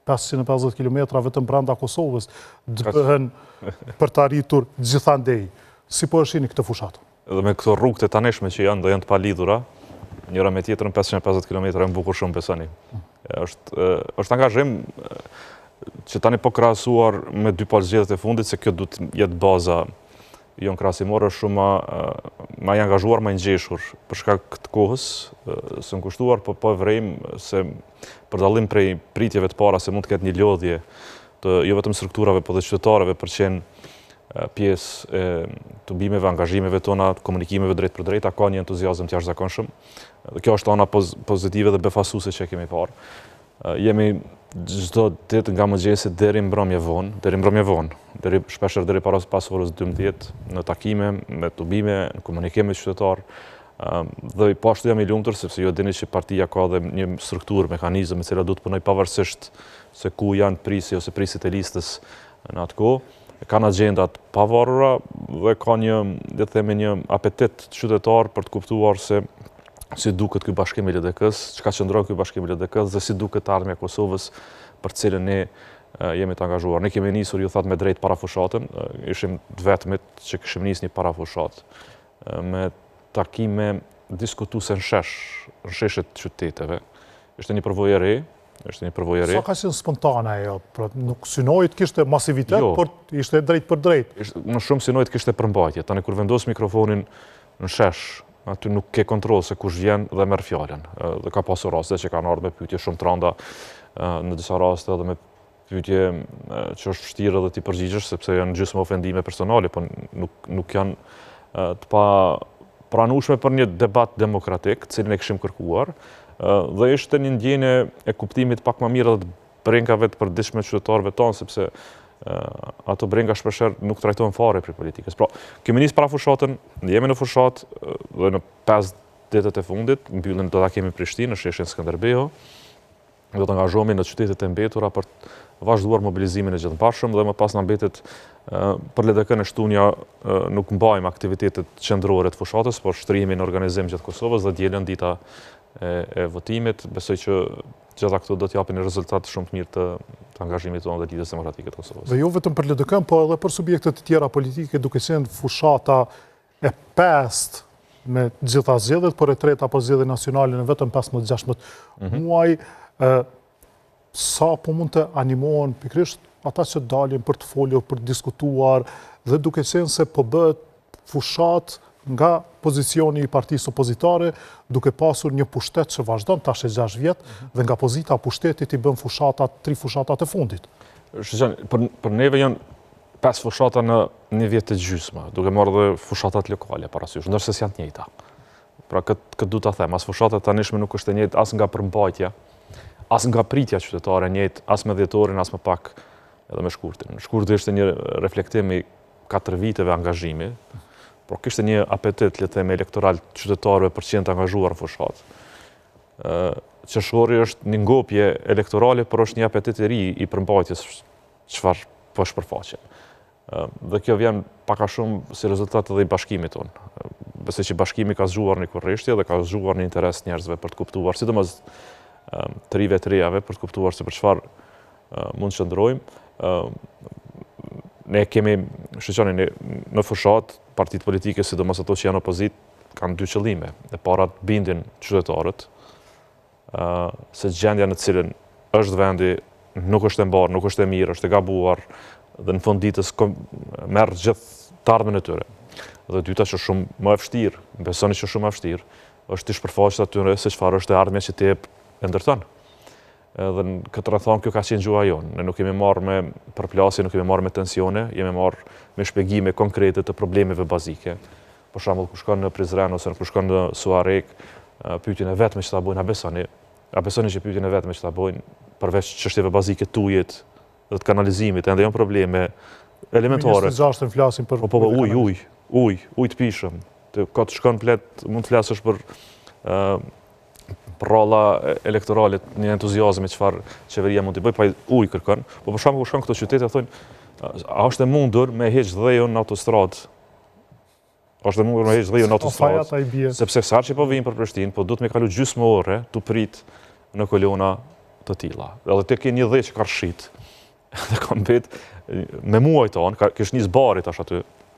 550 km vetëm brenda Kosovës të bëhen për të arritur gjithandej. Si po e shihni këtë fushat? Edhe me këto rrugët e tanishme që janë, do janë të palidhura, njëra me tjetrën 550 km e më bukur shumë besoni. Është angazhim që tani po krahasuar me dy palëzgjedhjet e fundit, se kjo duhet jetë baza jonë krahasimore, shumë ma i angazhuar, ma i ngjeshur për shkak të kohës së kushtuar, po e vrejmë se për dallim prej pritjeve të para se mund të ketë një lodhje të jo vetëm strukturave, po dhe qytetarëve për qenë pjesë e tubimeve, angazhimeve tona, komunikimeve drejt për drejt, ka një entuziazëm të jashtëzakonshëm. Dhe kjo është ana pozitive dhe befasuese që kemi parë. Jemi çdo ditë nga mëngjesi deri mbrëmje vonë, shpeshherë deri pas orës 12 në takime, me tubime, në komunikim me qytetar. Dhe po ashtu jam i lumtur sepse ju dini që partia ka dhe një strukturë, mekanizëm me cilat duhet të punoj pavarësisht se ku janë prisi ose prisit e listës në atë kohë. Kanë agjendat pavarura dhe ka një apetit qytetar për të kuptuar se si duket ky bashkim i LDK-s, çka qëndron ky bashkim i LDK-s dhe si duket ardhmja e Kosovës për cilën ne jemi të angazhuar. Ne kemi nisur, ju thatë, me drejt para fushatën, ishim të vetmit që kishim nisur një para fushatë, me takime diskutuese në sheshet qyteteve. Ishte një përvojë e re. Sa ka qenë spontane ajo? Pra nuk synoi të kishte masivitet, por ishte drejt për drejt. Më shumë synoi të kishte përmbajtje. Tani kur vendos mikrofonin në shesh, aty nuk ke kontroll se kush vjen dhe merr fjalën. Dhe ka pasur raste që kanë ardhur me pyetje shumë të rënda, në disa raste edhe me pyetje që është vështirë edhe ti përgjigjesh sepse janë gjysmë ofendime personale, po nuk janë të pranueshme për një debat demokratik, cilin e kishim kërkuar. Dhe ishte një ndjenje e kuptimit pak më mirë dhe të brengave të përditshme qytetarëve tonë, sepse ato brenga shpeshherë nuk trajtohen fare për politikës. Pra, kemi nisur para fushatën, jemi në fushat dhe në 5 ditët e fundit, mbyllën do ta kemi Prishtinë, në sheshin Skënderbeu. Do të angazhohemi në qytetet e mbetura për të vazhduar mobilizimin e gjithëmbashëm dhe më pas na mbetet për LDK-n e Shtunja nuk mbajmë aktivitetet qendrore të fushatës, por shtrihemi në organizim gjatë Kosovës dhe dielën dita e votimit. Besoj që gjitha këto do t'japin një rezultat shumë të mirë të angazhimit tonë dhe lidhjes demokratike të Kosovës. Dhe jo vetëm për LDK-n, po edhe për subjektet të tjera politike, duke qenë fushata e 5 me gjitha zgjedhjet, por e treta për zgjedhje nacionale në vetëm 15-16 muaj. Sa po mund të animohen pikërisht ata që dalin për të folur, për të diskutuar, dhe duke qenë se po bëhet fushat nga pozicioni i partisë opozitare, duke pasur një pushtet që vazhdon tash e 6 vjet, dhe nga pozita pushtetit i bën fushatat, 3 fushatat e fundit. Për neve janë 5 fushata në një vjet të gjysmë, duke marrë dhe fushatat lokale parasysh, ndërsa janë të njëjta. Pra këtë du ta them, as fushatat tanishme nuk është e njëjtë as nga përmbajtja, as nga pritja qytetare njëjtë, as me dhjetorin, as më pak edhe me shkurtin. Shkurti ishte një reflektim i 4 viteve angazhimi, por kishte një apetit, le të them, elektoral qytetarëve për të qenë të angazhuar në fushat. Qershori është një ngopje elektorale, por është një apetit i ri i përmbajtjes çfarë po shpërfaqet. Dhe kjo vjen pak a shumë si rezultat edhe i bashkimit tonë. Besoj që bashkimi ka zgjuar një kurreshtje dhe ka zgjuar një interes njerëzve për të kuptuar, sidomos të rive të rejave, për të kuptuar se për çfarë mund të qëndrojmë. Ne kemi, shqeqoni, në fushat, partitë politike, sidomos ato që janë opozit, kanë 2 qëllime. E para të bindin qytetarët, se gjendja në cilën është vendi nuk është e mbarë, nuk është e mirë, është e gabuar, dhe në fund ditës merr gjithë të ardhmen e tyre. Dhe dyta që shumë më e vështirë, besoni që shumë më e vështirë, është të shpërfaqet atyre se çfarë është e ardhmja që ti e ndërton. Dhe në këtë rrethon kjo ka qenë gjuha jonë. Ne nuk kemi marrë me përplasje, nuk kemi marrë me tensione, jemi marrë me shpjegime konkrete të problemeve bazike. Për shembull, kur shkon në Prizren ose kur shkon në Suarek, pyetjen e vetme që ta bojnë, a besoni që pyetjen e vetme që ta bojnë përveç çështjeve bazike të ujit dhe të kanalizimit, ende janë probleme elementare. Ministri flasin për ujë të pishëm. Ka të shkon plet, mund të flasësh për rrolla elektorale, një entuziazmi çfarë qeveria mund të bëjë, pa ujë kërkon. Po për shembull, kur shkon këto qytete thonë, a është e mundur me heq dhejun në autostradë? Është e mundur me heq dhejun në autostradë? Sepse sa që po vijnë për Prishtinë, po duhet me kalu gjysmë ore tu prit në kolona të tilla. Edhe ti ke një dhe që ka rshit, dhe ka mbet me muaj tonë, kish nis bari tash aty.